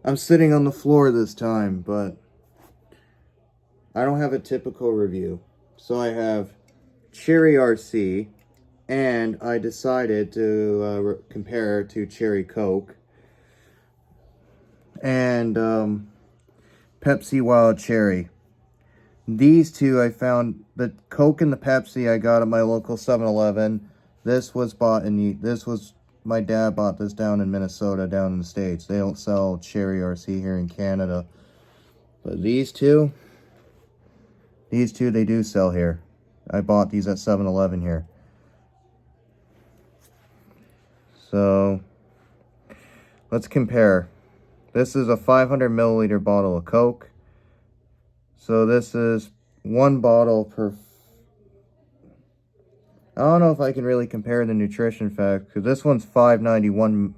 I'm sitting on the floor this time, but I don't have a typical review. So I have Cherry RC, and I decided to compare to Cherry Coke and Pepsi Wild Cherry. These two I found, the Coke and the Pepsi I got at my local 7-Eleven. This was my dad bought this down in Minnesota, down in the States. They don't sell Cherry RC here in Canada. But these two they do sell here. I bought these at 7-Eleven here. So, let's compare. This is a 500 milliliter bottle of Coke. So this is one bottle per... I don't know if I can really compare the nutrition facts, because this one's 591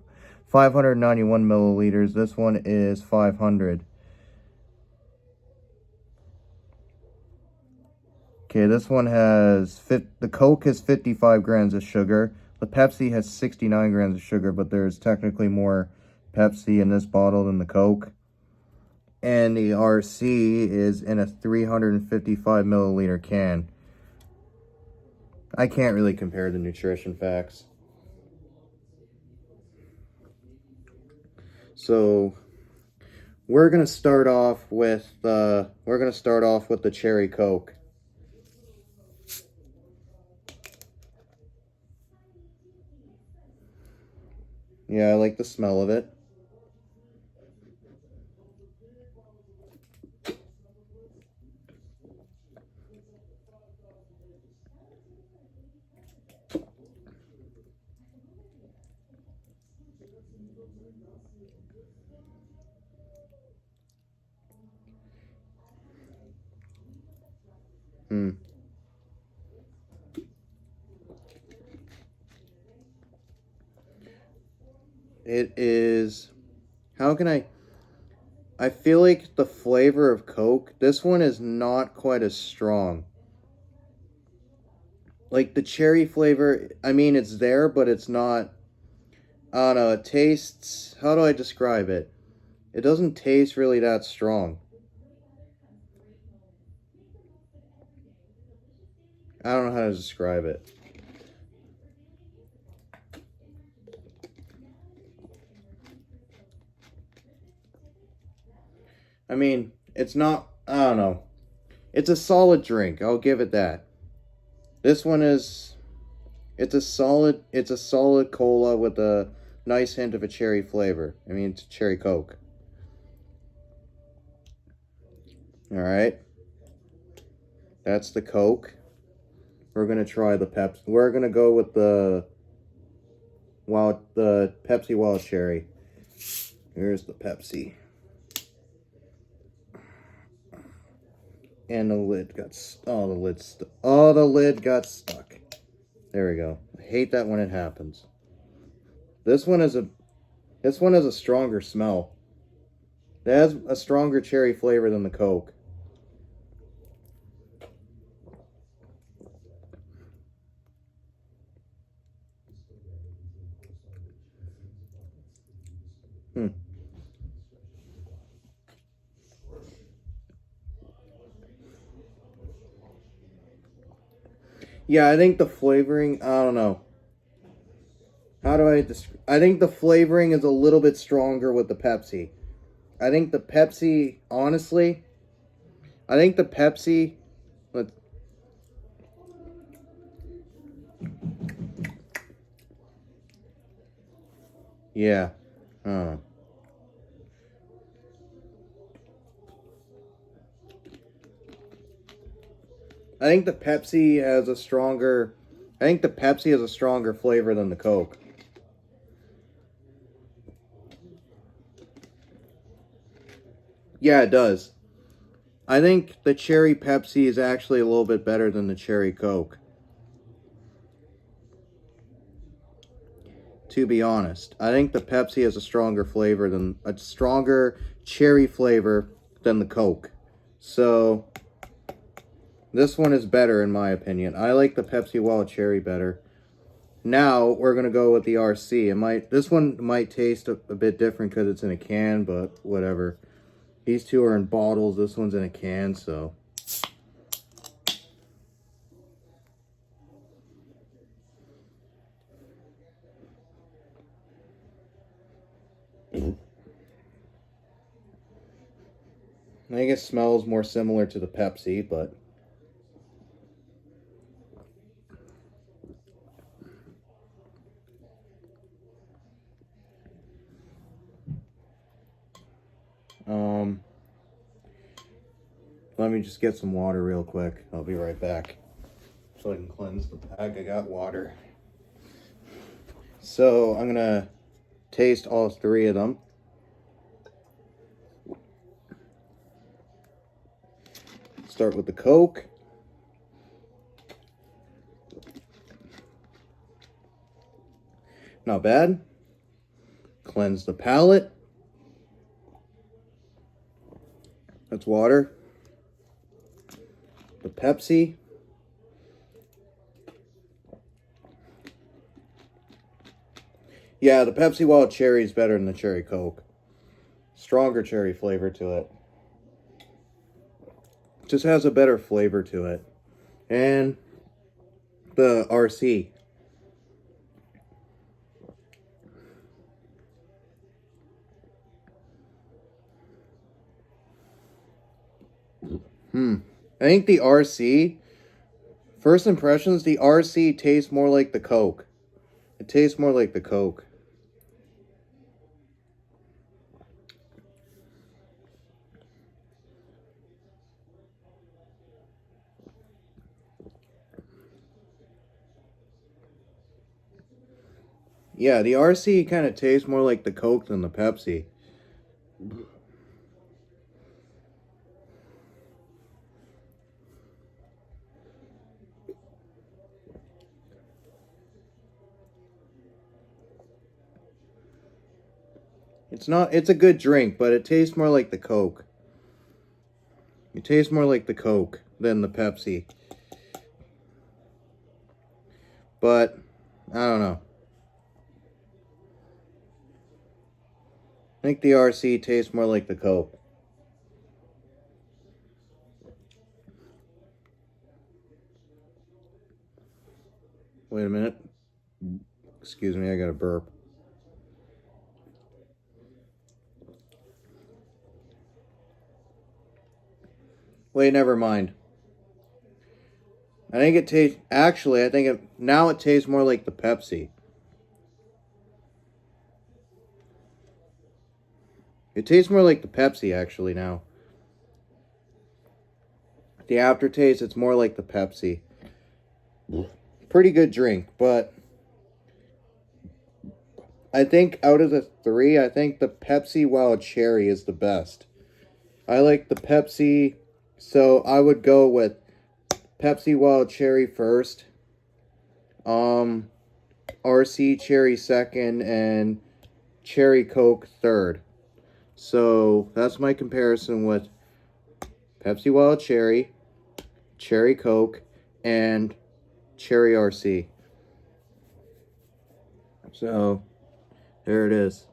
milliliters. This one is 500. Okay, this one has... The Coke has 55 grams of sugar. The Pepsi has 69 grams of sugar, but there's technically more Pepsi in this bottle than the Coke. And the RC is in a 355 milliliter can. I can't really compare the nutrition facts. So we're gonna start off with the Cherry Coke. Yeah, I like the smell of it. It is... How can I feel like the flavor of Coke, this one is not quite as strong. Like the cherry flavor, I mean, it's there, but it's not... I don't know, it tastes... How do I describe it? It doesn't taste really that strong. I don't know how to describe it. I mean, it's not... I don't know. It's a solid drink, I'll give it that. This one is... It's a solid cola with a nice hint of a cherry flavor. I mean, it's cherry Coke. Alright. That's the Coke. We're gonna try the Pepsi. We're gonna go with the Pepsi Wild Cherry. Here's the Pepsi. And the lid got... the lid got stuck. There we go. I hate that when it happens. This one has a stronger smell. It has a stronger cherry flavor than the Coke. Yeah, I think the flavoring, I don't know. How do I describe? I think the flavoring is a little bit stronger with the Pepsi. I think the Pepsi, honestly, yeah, I don't know. I think the Pepsi has a stronger flavor than the Coke. Yeah, it does. I think the Cherry Pepsi is actually a little bit better than the Cherry Coke. To be honest, I think the Pepsi has a stronger cherry flavor than the Coke. So this one is better in my opinion. I like the Pepsi Wild Cherry better. Now we're gonna go with the RC. This one might taste a bit different because it's in a can, but whatever. These two are in bottles. This one's in a can, so. I think it smells more similar to the Pepsi, but. Let me just get some water real quick. I'll be right back. So I can cleanse the bag. I got water. So I'm gonna taste all three of them. Start with the Coke. Not bad. Cleanse the palate. That's water. The Pepsi. Yeah, the Pepsi Wild Cherry is better than the Cherry Coke. Stronger cherry flavor to it. Just has a better flavor to it. And the RC. I think the RC, first impressions, the RC tastes more like the Coke. It tastes more like the Coke. Yeah, the RC kind of tastes more like the Coke than the Pepsi. It's a good drink, but it tastes more like the Coke. It tastes more like the Coke than the Pepsi. But, I don't know. I think the RC tastes more like the Coke. Wait a minute. Excuse me, I got a burp. Wait, never mind. I think it tastes... Actually, now it tastes more like the Pepsi. It tastes more like the Pepsi, actually, now. The aftertaste, it's more like the Pepsi. Pretty good drink, but... I think out of the three, I think the Pepsi Wild Cherry is the best. I like the Pepsi, so I would go with Pepsi Wild Cherry first. RC Cherry second, and Cherry Coke third. So that's my comparison with Pepsi Wild Cherry, Cherry Coke, and Cherry RC. So there it is.